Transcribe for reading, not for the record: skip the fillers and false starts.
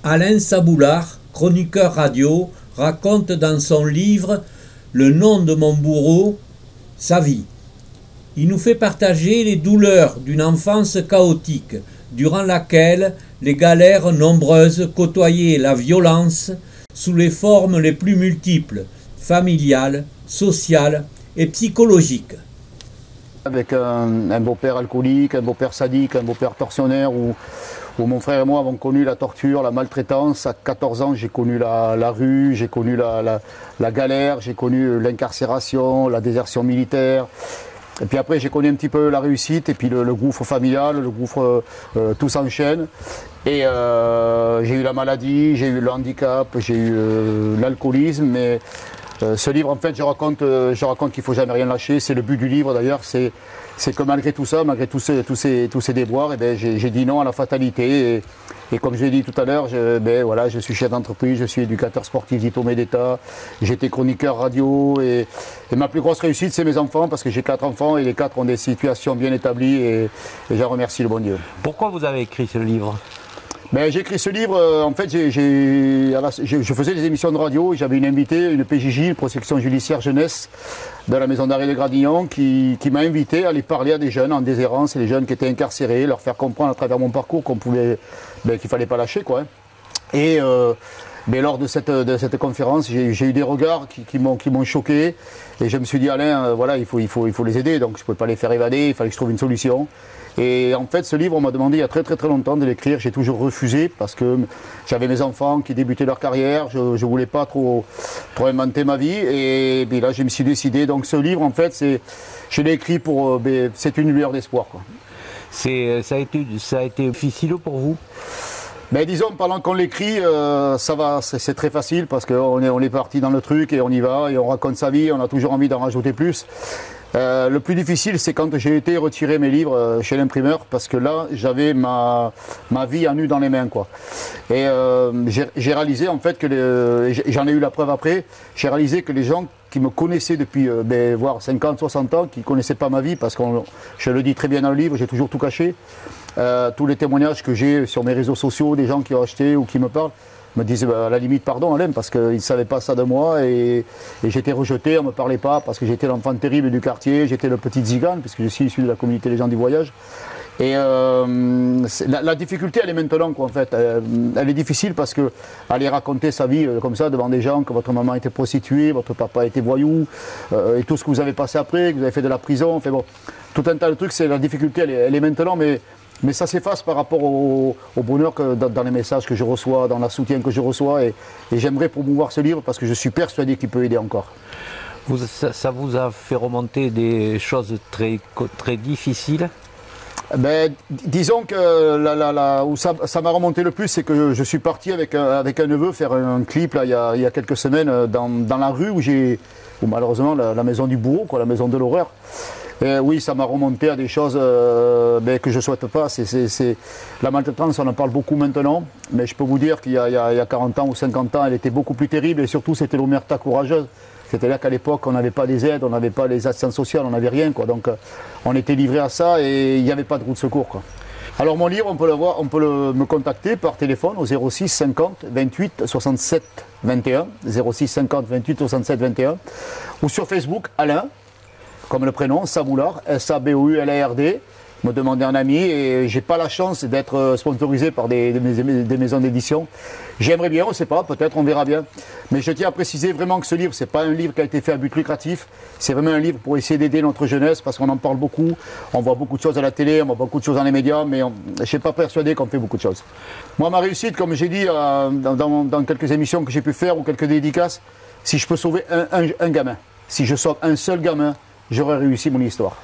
Alain Saboulard, chroniqueur radio, raconte dans son livre « Le nom de mon bourreau » sa vie. Il nous fait partager les douleurs d'une enfance chaotique, durant laquelle les galères nombreuses côtoyaient la violence sous les formes les plus multiples, familiales, sociales et psychologiques. Avec un beau-père alcoolique, un beau-père sadique, un beau-père tortionnaire, où mon frère et moi avons connu la torture, la maltraitance. À 14 ans, j'ai connu la rue, j'ai connu la galère, j'ai connu l'incarcération, la désertion militaire. Et puis après, j'ai connu un petit peu la réussite et puis le gouffre familial, le gouffre, tout s'enchaîne. Et j'ai eu la maladie, j'ai eu le handicap, j'ai eu l'alcoolisme. Mais ce livre, en fait, je raconte qu'il ne faut jamais rien lâcher. C'est le but du livre d'ailleurs. C'est que malgré tout ça, malgré tous ces déboires, eh bien, j'ai dit non à la fatalité. Et comme je l'ai dit tout à l'heure, voilà, je suis chef d'entreprise, je suis éducateur sportif diplômé d'État, j'étais chroniqueur radio et ma plus grosse réussite, c'est mes enfants, parce que j'ai 4 enfants et les 4 ont des situations bien établies et j'en remercie le bon Dieu. Pourquoi vous avez écrit ce livre ? J'ai écrit ce livre, en fait, je faisais des émissions de radio et j'avais une invitée, une PJJ, une protection judiciaire jeunesse, de la maison d'arrêt de Gradignan, qui m'a invité à aller parler à des jeunes en déshérence, et les jeunes qui étaient incarcérés, leur faire comprendre à travers mon parcours qu'il ne fallait pas lâcher, quoi. Et lors de cette conférence, j'ai eu des regards qui m'ont choqué, et je me suis dit, Alain, voilà, il faut les aider, donc je ne pouvais pas les faire évader, il fallait que je trouve une solution. Et en fait, ce livre, on m'a demandé il y a très longtemps de l'écrire. J'ai toujours refusé parce que j'avais mes enfants qui débutaient leur carrière. Je ne voulais pas trop inventer ma vie. Et là, je me suis décidé. Donc ce livre, en fait, je l'ai écrit pour... c'est une lueur d'espoir, quoi. Ça a été difficile pour vous ? Disons, pendant qu'on l'écrit, ça va, c'est très facile parce qu'on est parti dans le truc et on y va et on raconte sa vie. On a toujours envie d'en rajouter plus. Le plus difficile, c'est quand j'ai été retirer mes livres chez l'imprimeur, parce que là, j'avais ma vie à nu dans les mains, quoi. Et j'ai réalisé, en fait, j'en ai eu la preuve après, j'ai réalisé que les gens qui me connaissaient depuis, voire 50, 60 ans, qui ne connaissaient pas ma vie, parce que je le dis très bien dans le livre, j'ai toujours tout caché, tous les témoignages que j'ai sur mes réseaux sociaux, des gens qui ont acheté ou qui me parlent, me disaient à la limite pardon Alain, parce qu'ils ne savaient pas ça de moi et j'étais rejeté, on ne me parlait pas parce que j'étais l'enfant terrible du quartier, j'étais le petit zigane puisque je suis issu de la communauté des gens du voyage. Et la difficulté elle est maintenant, quoi, en fait. Elle est difficile parce que aller raconter sa vie comme ça devant des gens, que votre maman était prostituée, votre papa était voyou, et tout ce que vous avez passé après, que vous avez fait de la prison, enfin bon, tout un tas de trucs, la difficulté elle est maintenant, mais ça s'efface par rapport au bonheur que dans les messages que je reçois, dans le soutien que je reçois. Et j'aimerais promouvoir ce livre parce que je suis persuadé qu'il peut aider encore. Ça vous a fait remonter des choses très difficiles ? Disons que où ça m'a remonté le plus, c'est que je suis parti avec un neveu faire un clip là, il y a quelques semaines dans la rue où malheureusement la maison du bourreau, quoi, la maison de l'horreur. Et oui, ça m'a remonté à des choses que je ne souhaite pas. La maltraitance, on en parle beaucoup maintenant, mais je peux vous dire qu'il y a 40 ans ou 50 ans, elle était beaucoup plus terrible et surtout c'était l'omerta courageuse. C'est-à-dire qu'à l'époque, on n'avait pas les aides, on n'avait pas les assistances sociales, on n'avait rien, quoi. Donc on était livré à ça et il n'y avait pas de roue de secours, quoi. Alors mon livre, on peut me contacter par téléphone au 06 50 28 67 21, 06 50 28 67 21, ou sur Facebook, Alain, comme le prénom, Saboulard, S-A-B-O-U-L-A-R-D, me demander un ami, et j'ai pas la chance d'être sponsorisé par des maisons d'édition. J'aimerais bien, on ne sait pas, peut-être, on verra bien. Mais je tiens à préciser vraiment que ce livre, c'est pas un livre qui a été fait à but lucratif, c'est vraiment un livre pour essayer d'aider notre jeunesse, parce qu'on en parle beaucoup, on voit beaucoup de choses à la télé, on voit beaucoup de choses dans les médias, mais je ne suis pas persuadé qu'on fait beaucoup de choses. Moi, ma réussite, comme j'ai dit dans quelques émissions que j'ai pu faire, ou quelques dédicaces, si je peux sauver un gamin, si je sauve un seul gamin, j'aurais réussi mon histoire.